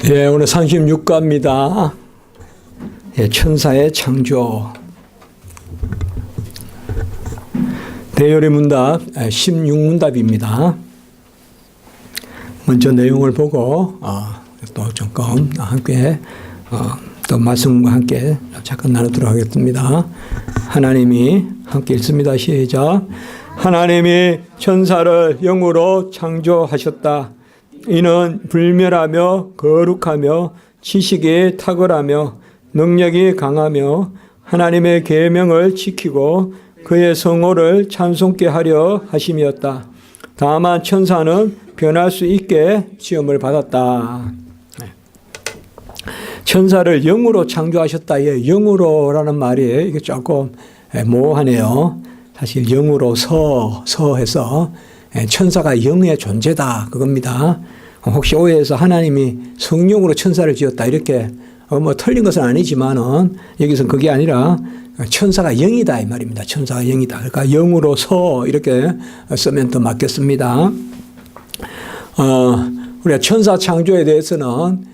예, 오늘 36과입니다. 예, 천사의 창조. 대열의 문답 16문답입니다. 먼저 내용을 보고 또 조금 함께 또 말씀과 함께 잠깐 나누도록 하겠습니다. 하나님이 함께 읽습니다. 시작. 하나님이 천사를 영으로 창조하셨다. 이는 불멸하며 거룩하며 지식이 탁월하며 능력이 강하며 하나님의 계명을 지키고 그의 성호를 찬송케 하려 하심이었다. 다만 천사는 변할 수 있게 시험을 받았다. 천사를 영으로 창조하셨다. 예, 영으로라는 말이 이게 조금 모호하네요. 사실 영으로 서해서 천사가 영의 존재다 그겁니다. 혹시 오해해서 하나님이 성령으로 천사를 지었다 이렇게 뭐 틀린 것은 아니지만은 여기서 그게 아니라 천사가 영이다 이 말입니다. 천사가 영이다. 그러니까 영으로 서 이렇게 쓰면 더 맞겠습니다. 우리가 천사 창조에 대해서는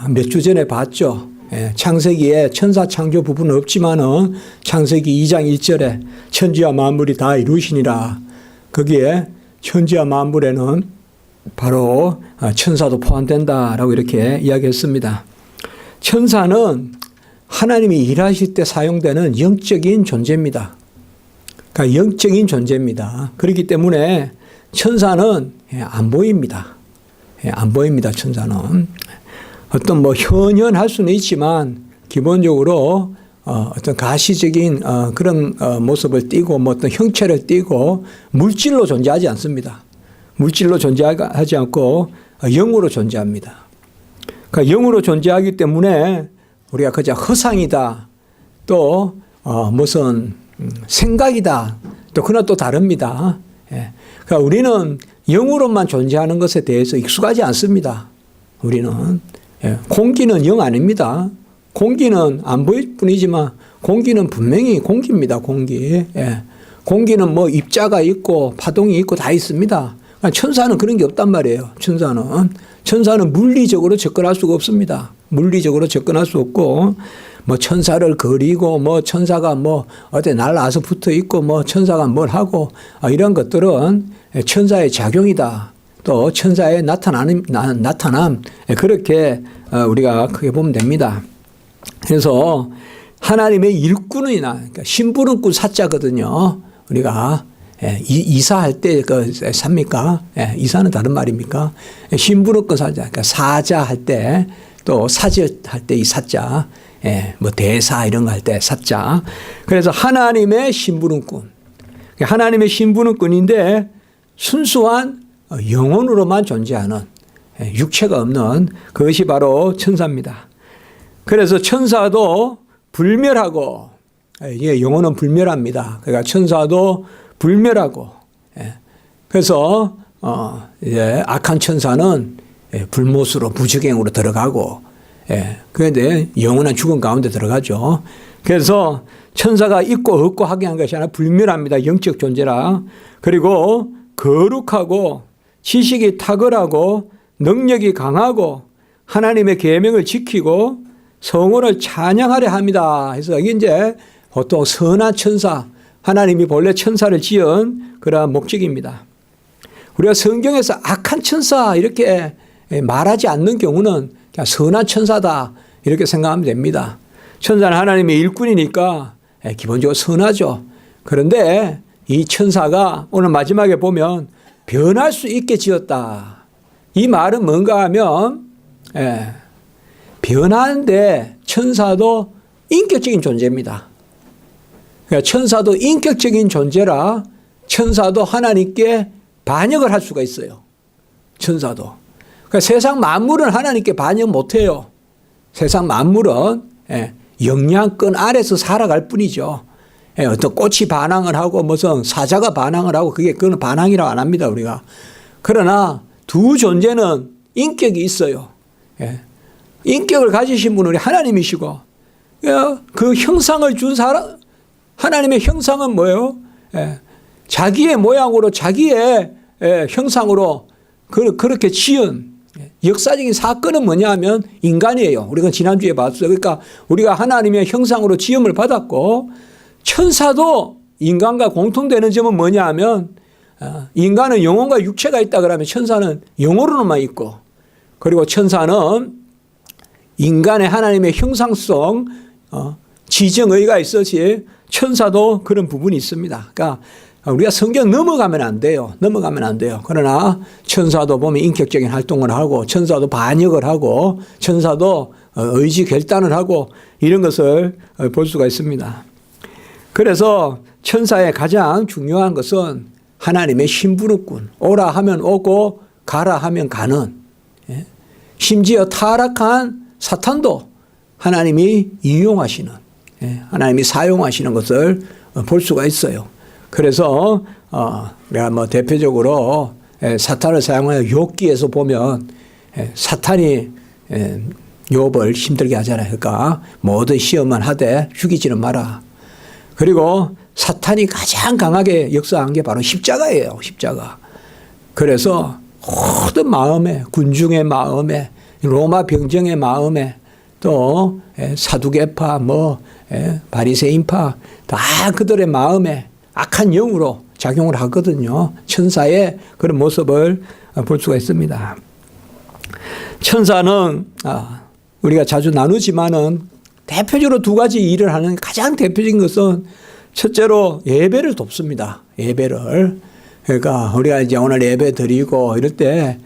몇 주 전에 봤죠. 창세기에 천사 창조 부분은 없지만은 창세기 2장 1절에 천지와 만물이 다 이루시니라. 거기에 천지와 만물에는 바로 천사도 포함된다라고 이렇게 이야기했습니다. 천사는 하나님이 일하실 때 사용되는 영적인 존재입니다. 그러니까 영적인 존재입니다. 그렇기 때문에 천사는 안 보입니다. 안 보입니다. 천사는. 어떤 현현할 수는 있지만 기본적으로 어떤 가시적인 그런 모습을 띠고 어떤 형체를 띠고 물질로 존재하지 않습니다. 물질로 존재하지 않고 영으로 존재합니다. 그러니까 영으로 존재하기 때문에 우리가 그저 허상이다 또 무슨 생각이다 또 그나 또 다릅니다. 그러니까 우리는 영으로만 존재하는 것에 대해서 익숙하지 않습니다. 우리는 공기는 영 아닙니다. 공기는 안 보일 뿐이지만 공기는 분명히 공기입니다. 공기. 공기는 입자가 있고 파동이 있고 다 있습니다. 천사는 그런 게 없단 말이에요. 천사는 물리적으로 접근할 수가 없습니다. 물리적으로 접근할 수 없고 천사를 그리고 천사가 어디 날아서 붙어 있고 천사가 뭘 하고 이런 것들은 천사의 작용이다. 또 천사의 나타남 그렇게 우리가 크게 보면 됩니다. 그래서 하나님의 일꾼이나 그러니까 심부름꾼 사자거든요. 우리가 이사할 때 삽니까? 이사는 다른 말입니까? 심부름꾼 사자, 그러니까 사자 할 때 또 사절 할 때 이 사자, 대사 이런 거 할 때 사자. 그래서 하나님의 심부름꾼, 하나님의 심부름꾼인데 순수한 영혼으로만 존재하는 육체가 없는 그것이 바로 천사입니다. 그래서 천사도 불멸하고 영혼은 불멸합니다. 그러니까 천사도 불멸하고 그래서 이제 악한 천사는 불못으로 무지갱으로 들어가고 그런데 영원한 죽음 가운데 들어가죠. 그래서 천사가 있고 없고 하게 한 것이 아니라 불멸합니다. 영적 존재라. 그리고 거룩하고 지식이 탁월하고 능력이 강하고 하나님의 계명을 지키고 성호를 찬양하려 합니다. 그래서 이게 이제 보통 선한 천사, 하나님이 본래 천사를 지은 그러한 목적입니다. 우리가 성경에서 악한 천사 이렇게 말하지 않는 경우는 그냥 선한 천사다 이렇게 생각하면 됩니다. 천사는 하나님의 일꾼이니까 기본적으로 선하죠. 그런데 이 천사가 오늘 마지막에 보면 변할 수 있게 지었다. 이 말은 뭔가 하면 변하는데 천사도 인격적인 존재입니다. 그러니까 천사도 인격적인 존재라 천사도 하나님께 반역을 할 수가 있어요. 천사도. 그러니까 세상 만물은 하나님께 반역 못해요. 세상 만물은 영향권 아래서 살아갈 뿐이죠. 어떤 꽃이 반항을 하고 무슨 사자가 반항을 하고 그거는 반항이라고 안 합니다. 우리가. 그러나 두 존재는 인격이 있어요. 인격을 가지신 분은 우리 하나님이시고 그 형상을 준 사람 하나님의 형상은 뭐예요? 자기의 모양으로 자기의 형상으로 그렇게 지은 역사적인 사건은 뭐냐 하면 인간이에요. 우리가 지난주에 봤어요. 그러니까 우리가 하나님의 형상으로 지음을 받았고 천사도 인간과 공통되는 점은 뭐냐 하면 인간은 영혼과 육체가 있다 그러면 천사는 영으로만 있고 그리고 천사는 인간의 하나님의 형상성 지정의가 있어지 천사도 그런 부분이 있습니다. 그러니까 우리가 성경 넘어가면 안 돼요. 넘어가면 안 돼요. 그러나 천사도 보면 인격적인 활동을 하고 천사도 반역을 하고 천사도 의지 결단을 하고 이런 것을 볼 수가 있습니다. 그래서 천사의 가장 중요한 것은 하나님의 신부름꾼. 오라 하면 오고 가라 하면 가는. 심지어 타락한 사탄도 하나님이 이용하시는, 하나님이 사용하시는 것을 볼 수가 있어요. 그래서 내가 뭐 대표적으로 사탄을 사용하여 욥기에서 보면 사탄이 욥을 힘들게 하잖아요. 그러니까 모든 시험만 하되 죽이지는 마라. 그리고 사탄이 가장 강하게 역사한 게 바로 십자가예요. 십자가. 그래서 모든 마음에, 군중의 마음에, 로마 병정의 마음에, 또 사두개파, 바리새인파 다 그들의 마음에 악한 영으로 작용을 하거든요. 천사의 그런 모습을 볼 수가 있습니다. 천사는 우리가 자주 나누지만은 대표적으로 두 가지 일을 하는 가장 대표적인 것은 첫째로 예배를 돕습니다. 예배를. 그러니까 우리가 이제 오늘 예배 드리고 이럴 때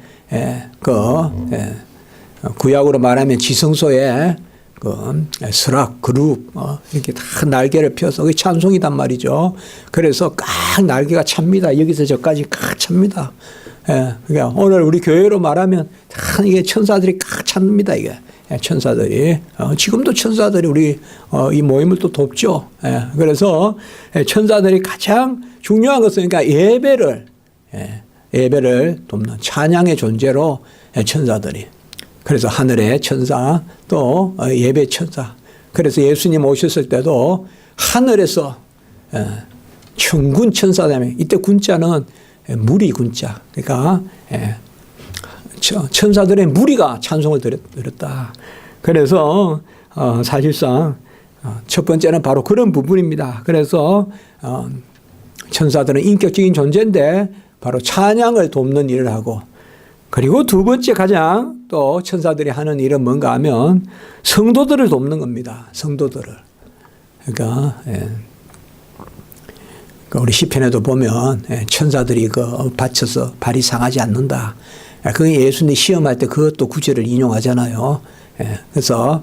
구약으로 말하면 지성소에 스락, 그룹, 이렇게 다 날개를 펴서 그게 찬송이단 말이죠. 그래서 깍 날개가 찹니다. 여기서 저까지 깍 찹니다. 그러니까 오늘 우리 교회로 말하면 다 이게 천사들이 깍 찹니다. 이게 천사들이. 지금도 천사들이 우리 이 모임을 또 돕죠. 그래서 천사들이 가장 중요한 것은 그러니까 예배를 돕는 찬양의 존재로 천사들이. 그래서 하늘의 천사 또 예배 천사. 그래서 예수님 오셨을 때도 하늘에서 천군 천사다며 이때 군자는 무리 군자. 그러니까 천사들의 무리가 찬송을 드렸다. 그래서 사실상 첫 번째는 바로 그런 부분입니다. 그래서 천사들은 인격적인 존재인데 바로 찬양을 돕는 일을 하고 그리고 두 번째 가장 또 천사들이 하는 일은 뭔가 하면 성도들을 돕는 겁니다. 성도들을. 그러니까 우리 시편에도 보면 천사들이 받쳐서 발이 상하지 않는다. 그게 예수님 시험할 때 그것도 구절을 인용하잖아요. 그래서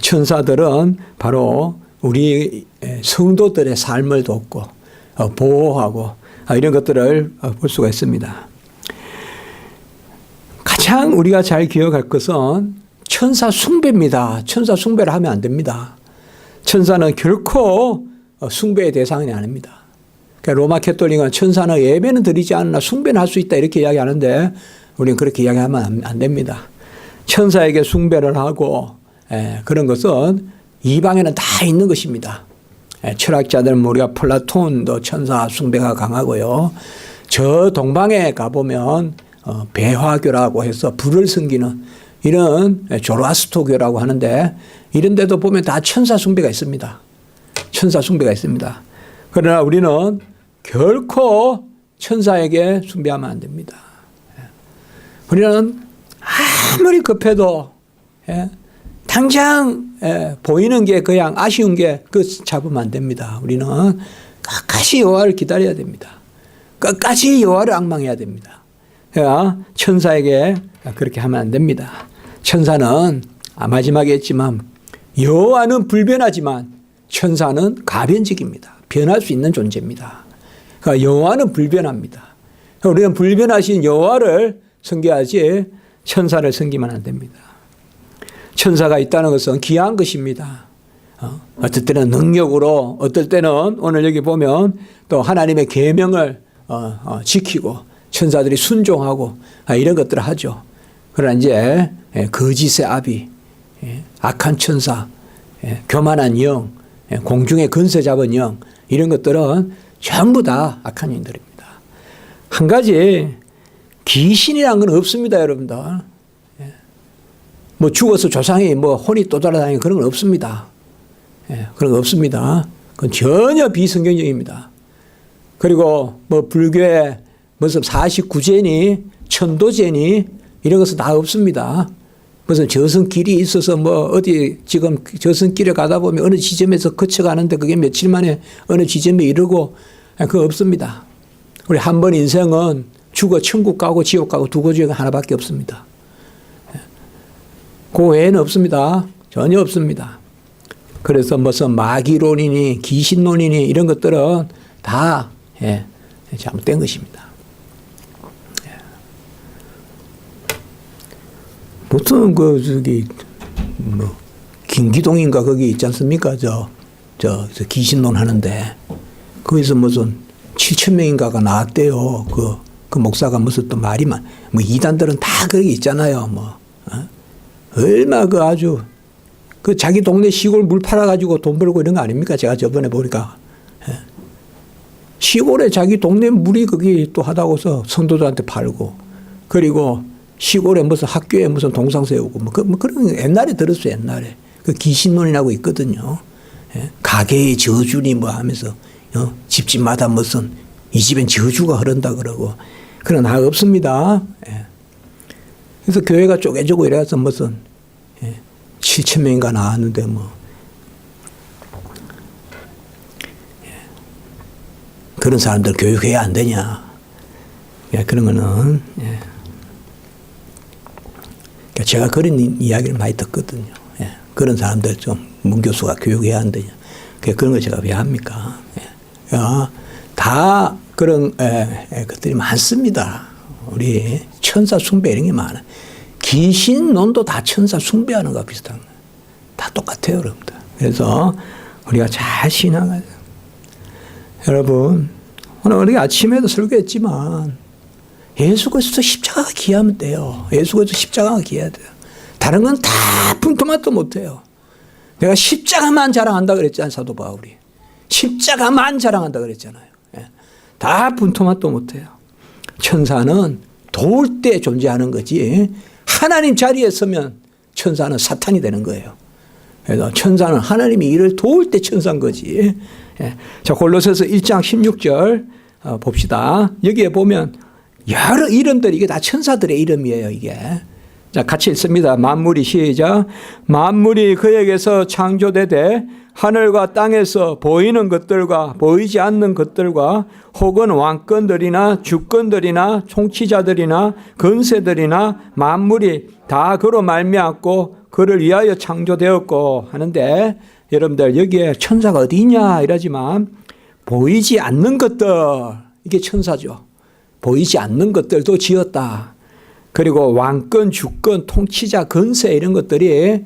천사들은 바로 우리 성도들의 삶을 돕고 보호하고 이런 것들을 볼 수가 있습니다. 가장 우리가 잘 기억할 것은 천사 숭배입니다. 천사 숭배를 하면 안 됩니다. 천사는 결코 숭배의 대상이 아닙니다. 그러니까 로마 캐톨릭은 천사는 예배는 드리지 않으나 숭배는 할 수 있다 이렇게 이야기하는데 우리는 그렇게 이야기하면 안 됩니다. 천사에게 숭배를 하고 그런 것은 이방에는 다 있는 것입니다. 철학자들은 우리가 플라톤도 천사 숭배가 강하고요. 저 동방에 가보면 배화교라고 해서 불을 섬기는 이런 조로아스토교라고 하는데 이런 데도 보면 다 천사 숭배가 있습니다. 천사 숭배가 있습니다. 그러나 우리는 결코 천사에게 숭배하면 안 됩니다. 우리는 아무리 급해도 당장 보이는 게 그냥 아쉬운 게 그 잡으면 안 됩니다. 우리는 끝까지 여호와를 기다려야 됩니다. 끝까지 여호와를 앙망해야 됩니다. 천사에게 그렇게 하면 안 됩니다. 천사는 마지막에 했지만 여호와는 불변하지만 천사는 가변직입니다. 변할 수 있는 존재입니다. 그러니까 여호와는 불변합니다. 우리는 불변하신 여호와를 섬겨야지 천사를 섬기면 안 됩니다. 천사가 있다는 것은 귀한 것입니다. 어떨 때는 능력으로, 어떨 때는 오늘 여기 보면 또 하나님의 계명을 지키고 천사들이 순종하고 이런 것들을 하죠. 그러나 이제 거짓의 아비, 악한 천사, 교만한 영, 공중의 근세 잡은 영 이런 것들은 전부 다 악한 영들입니다. 한 가지 귀신이라는 건 없습니다, 여러분들. 뭐 죽어서 조상이 뭐 혼이 또 돌아다니는 그런 건 없습니다. 예, 그런 거 없습니다. 그건 전혀 비성경적입니다. 그리고 뭐 불교에 무슨 49제니 천도제니 이런 것은 다 없습니다. 무슨 저승길이 있어서 뭐 어디 지금 저승길에 가다 보면 어느 지점에서 거쳐가는데 그게 며칠 만에 어느 지점에 이르고 그거 없습니다. 우리 한 번 인생은 죽어 천국 가고 지옥 가고 두 곳 중에 하나밖에 없습니다. 그 외에는 없습니다. 전혀 없습니다. 그래서 무슨 마귀론이니 귀신론이니 이런 것들은 다 잘못된 것입니다. 보통 뭐 김기동인가 거기 있지 않습니까? 저 귀신론 하는데 거기서 무슨 7,000명인가가 나왔대요. 그 목사가 무슨 또 말이 뭐 이단들은 다 그렇게 있잖아요. 얼마 아주 자기 동네 시골 물 팔아가지고 돈 벌고 이런 거 아닙니까? 제가 저번에 보니까. 시골에 자기 동네 물이 거기 또 하다고서 성도들한테 팔고, 그리고 시골에 무슨 학교에 무슨 동상 세우고, 그런 거 옛날에 들었어요, 옛날에. 그 귀신론이라고 있거든요. 가게의 저주니 뭐 하면서, 집집마다 무슨 이 집엔 저주가 흐른다 그러고, 그런 거 없습니다. 그래서 교회가 쪼개지고 이래서 무슨 7,000명인가 나왔는데 뭐 그런 사람들 교육해야 안 되냐. 그런 거는 제가 그런 이야기를 많이 듣거든요. 그런 사람들 좀 문교수가 교육해야 안 되냐. 그런 거 제가 왜 합니까? 다 그런 것들이 많습니다. 우리 천사 숭배 이런 게 많아. 귀신론도 다 천사 숭배하는 거와 비슷한 거예요. 다 똑같아요, 여러분들. 그래서 우리가 잘 신앙을. 여러분, 오늘 우리가 아침에도 설교했지만 예수 그리스도 십자가가 귀하면 돼요. 예수 그리스도 십자가가 귀해야 돼요. 다른 건 다 분토만도 못해요. 내가 십자가만 자랑한다 그랬잖아요, 사도 바울이. 십자가만 자랑한다 그랬잖아요. 다 분토만도 못해요. 천사는 도울 때 존재하는 거지, 하나님 자리에 서면 천사는 사탄이 되는 거예요. 그래서 천사는 하나님이 일을 도울 때 천사인 거지. 자, 골로새서 1장 16절 봅시다. 여기에 보면 여러 이름들이, 이게 다 천사들의 이름이에요, 이게. 자, 같이 읽습니다. 만물이 시작. 만물이 그에게서 창조되되 하늘과 땅에서 보이는 것들과 보이지 않는 것들과 혹은 왕권들이나 주권들이나 통치자들이나 권세들이나 만물이 다 그로 말미암고 그를 위하여 창조되었고 하는데, 여러분들 여기에 천사가 어디 있냐 이러지만 보이지 않는 것들, 이게 천사죠. 보이지 않는 것들도 지었다. 그리고 왕권, 주권, 통치자, 권세 이런 것들이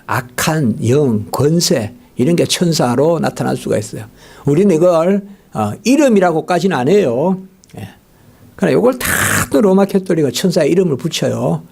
악한 영, 권세 이런 게 천사로 나타날 수가 있어요. 우리는 이걸 이름이라고까지는 안 해요. 그러나 이걸 다 또 로마 캐톨릭은 천사의 이름을 붙여요.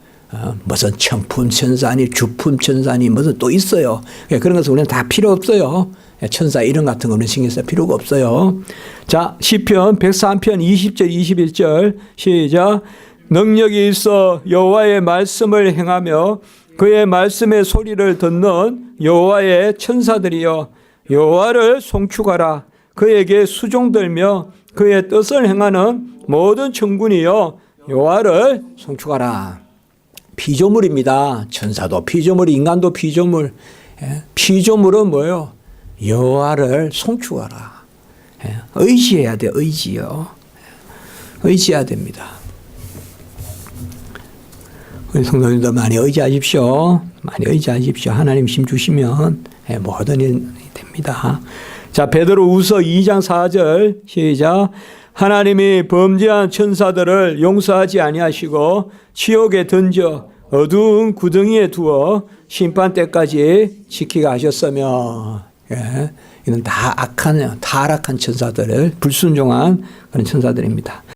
무슨 천품 천사니 주품 천사니 무슨 또 있어요. 그런 것은 우리는 다 필요 없어요. 천사 이름 같은 거는 신경 쓸 필요가 없어요. 자, 시편 103편 20절 21절 시작. 능력이 있어 여호와의 말씀을 행하며 그의 말씀의 소리를 듣는 여호와의 천사들이여 여호와를 송축하라. 그에게 수종들며 그의 뜻을 행하는 모든 천군이여 여호와를 송축하라. 피조물입니다. 천사도 피조물, 인간도 피조물. 피조물은 뭐예요? 여호와를 송축하라. 의지해야 돼, 의지요. 의지해야 됩니다. 우리 성도님들 많이 의지하십시오. 많이 의지하십시오. 하나님 힘 주시면 모든 일이 됩니다. 자, 베드로후서 2장 4절 시작. 하나님이 범죄한 천사들을 용서하지 아니하시고 지옥에 던져 어두운 구덩이에 두어 심판 때까지 지키게 하셨으며, 이는 다 악한 타락한 천사들을 불순종한 그런 천사들입니다.